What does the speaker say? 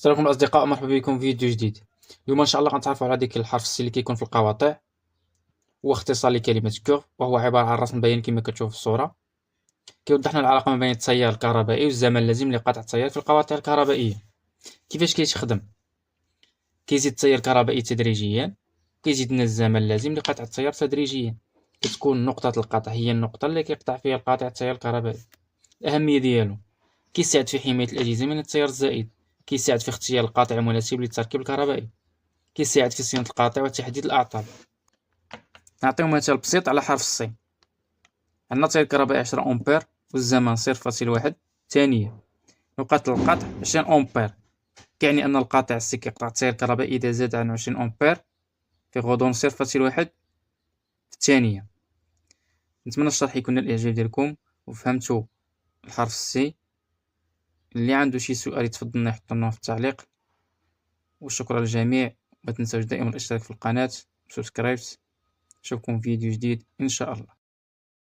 السلام عليكم الأصدقاء، مرحبا بكم في فيديو جديد. اليوم إن شاء الله غنتعرفوا على ديك الحرف السي اللي كيكون في القواطع. هو اختصار لكلمة كور، وهو عبارة عن رسم بياني كما كتشوف في الصورة. كيوضح لنا العلاقة ما بين التيار الكهربائي والزمن اللازم لقطع التيار في القواطع الكهربائية. كيفاش كيتخدم؟ كيزيد التيار الكهربائي تدريجيا، كيزيد لنا الزمن اللازم لقطع التيار تدريجيا. كتكون نقطة القطع هي النقطة اللي كيقطع فيها القاطع التيار الكهربائي. الأهمية ديالو: كيساعد في حماية الأجهزة من التيار الزائد، كيساعد في اختيار القاطع المناسب للتركيب الكهربائي، كيساعد في صيانة القاطع وتحديد الأعطال. نعطيو مثال بسيط على حرف السي. عندنا التيار الكهربائي 10 أمبير والزمن 0.1 ثانية. نقاط القطع 20 أمبير، كيعني أن القاطع السي كيقطع التيار الكهربائي إذا زاد عن 20 أمبير في غضون 0.1 في الثانية. نتمنى الشرح يكون نال الإعجاب ديالكم وفهمتوا الحرف السي. اللي عنده شي سؤال يتفضل يحط لنا في التعليق. وشكرا للجميع، ما تنسوش دائما الاشتراك في القناة وسبسكرايب. نشوفكم في فيديو جديد إن شاء الله.